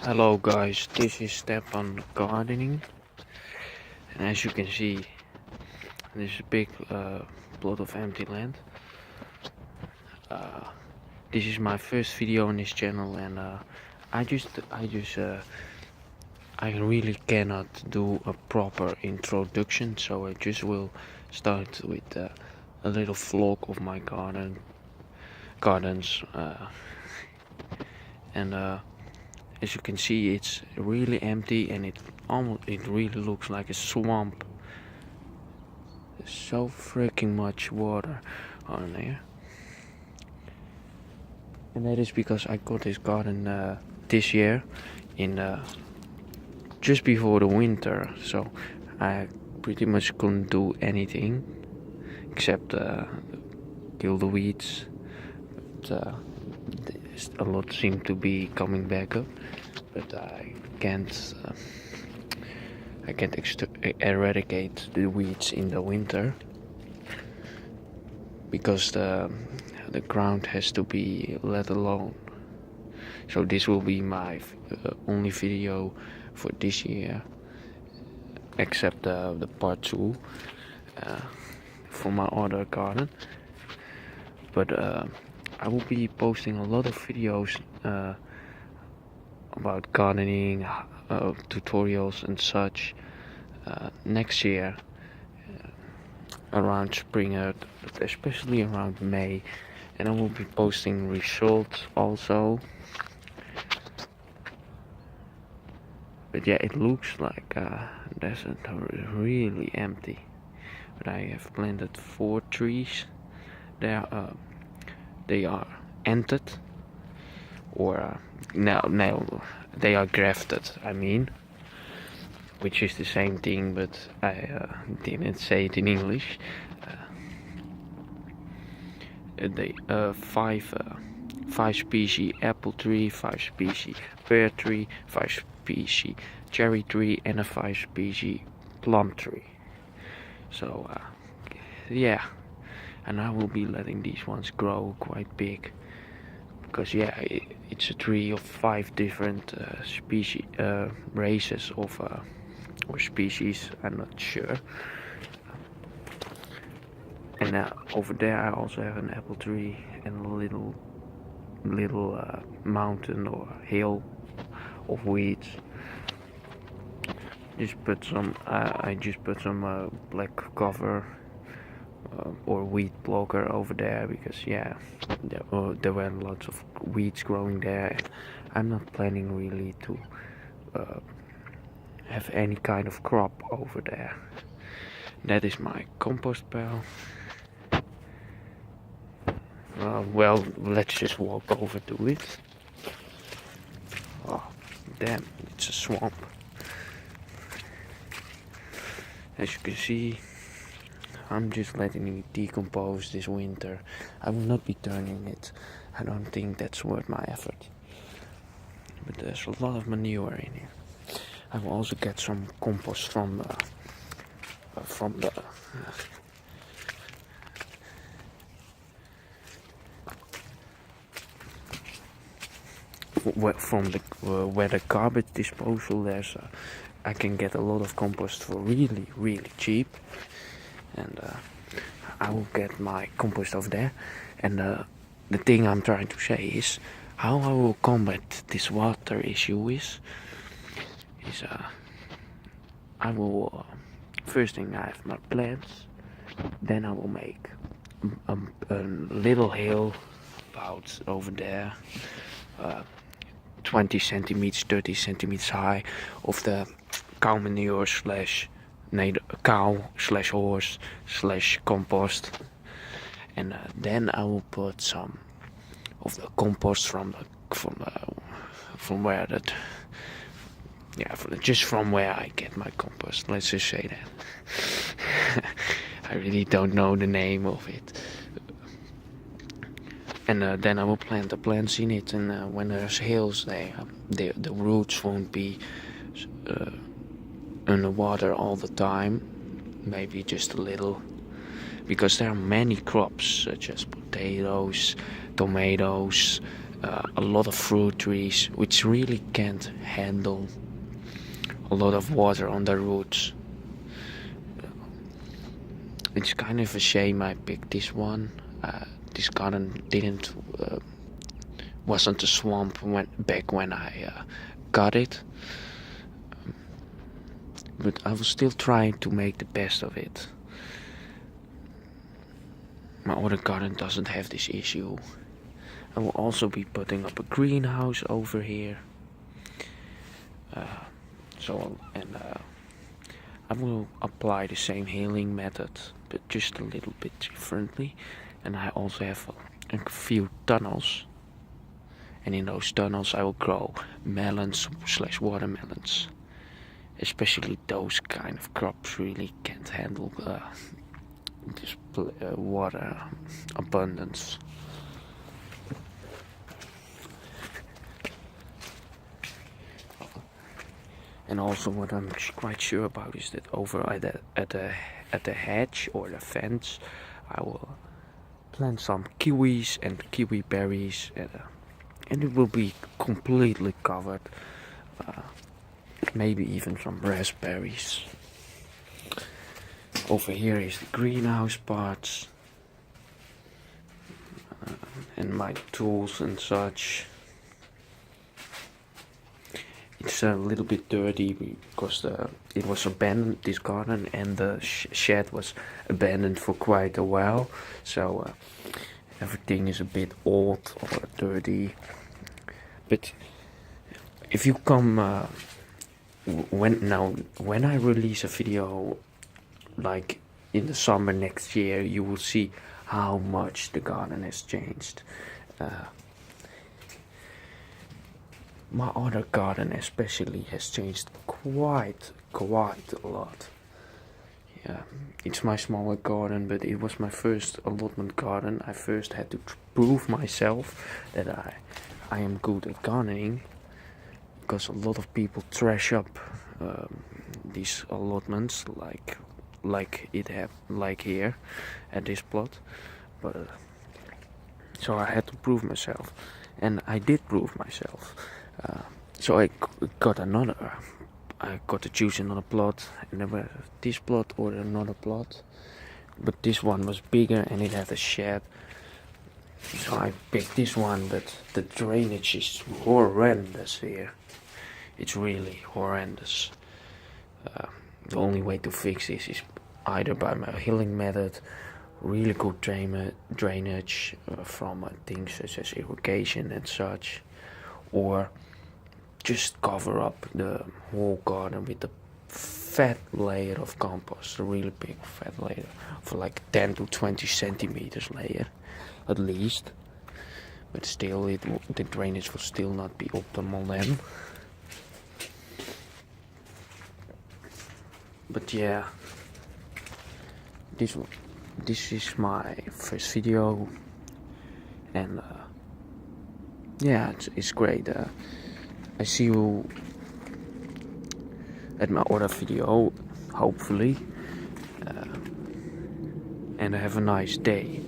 Hello guys, this is Stephan gardening, and as you can see there's a big plot of empty land. This is my first video on this channel, and I really cannot do a proper introduction, so I just will start with a little vlog of my gardens, and as you can see, it's really empty, and it really looks like a swamp. There's so freaking much water on there, and that is because I got this garden this year in just before the winter, so I pretty much couldn't do anything except kill the weeds. But a lot seem to be coming back up, but I can't eradicate the weeds in the winter because the ground has to be let alone. So this will be my only video for this year, except the part 2 for my other garden. But I will be posting a lot of videos about gardening, tutorials and such next year, around spring, especially around May, and I will be posting results also. But yeah, it looks like desert really empty, but I have planted 4 trees. They are entered, or no, they are grafted, I mean, which is the same thing, but I didn't say it in English. They five species apple tree, 5 species pear tree, 5 species cherry tree, and a 5 species plum tree. So yeah, and I will be letting these ones grow quite big, because yeah, it's a tree of 5 different species, races of or species, I'm not sure. And over there I also have an apple tree and a little mountain or hill of weeds. I just put some black cover or weed blocker over there, because yeah, there were lots of weeds growing there. I'm not planning really to have any kind of crop over there. That is my compost pile. Well, let's just walk over to it. Oh, damn, it's a swamp. As you can see, I'm just letting it decompose this winter. I will not be turning it. I don't think that's worth my effort. But there's a lot of manure in here. I will also get some compost from the where the garbage disposal. There's I can get a lot of compost for really cheap, and I will get my compost over there. And the thing I'm trying to say is how I will combat this water issue is I will first thing, I have my plants, then I will make a little hill about over there, 20 centimeters, 30 centimeters high, of the cow manure cow/horse/ compost, and then I will put some of the compost from where that, yeah, just from where I get my compost. Let's just say that. I really don't know the name of it. And then I will plant the plants in it, and when there's hills, the roots won't be underwater all the time. Maybe just a little, because there are many crops such as potatoes, tomatoes, a lot of fruit trees which really can't handle a lot of water on the roots. It's kind of a shame I picked this one. This garden wasn't a swamp back when I got it, but I was still trying to make the best of it. My other garden doesn't have this issue. I will also be putting up a greenhouse over here. I will apply the same healing method, but just a little bit differently. And I also have a few tunnels. And in those tunnels I will grow melons/watermelons. Especially those kind of crops really can't handle this water abundance. And also what I'm quite sure about is that over at the hedge or the fence I will plant some kiwis and kiwi berries, and it will be completely covered. Maybe even some raspberries. Over here is the greenhouse parts, and my tools and such. It's a little bit dirty because it was abandoned, this garden, and the shed was abandoned for quite a while, so everything is a bit old or dirty. But if you come when I release a video like in the summer next year, you will see how much the garden has changed. My other garden especially has changed quite a lot. Yeah, it's my smaller garden, but it was my first allotment garden. I first had to prove myself that I am good at gardening, because a lot of people trash up these allotments like here at this plot. But so I had to prove myself, and I did prove myself. So I got to choose another plot, and there was this plot or another plot, but this one was bigger and it had a shed. So I picked this one, but the drainage is horrendous here. It's really horrendous. The only way to fix this is either by my healing method, really good drainage from things such as irrigation and such, or just cover up the whole garden with a fat layer of compost, a really big fat layer for like 10 to 20 centimeters layer at least. But still, the drainage will still not be optimal then. But yeah, this is my first video, and yeah, it's great. I see you at my other video, hopefully, and have a nice day.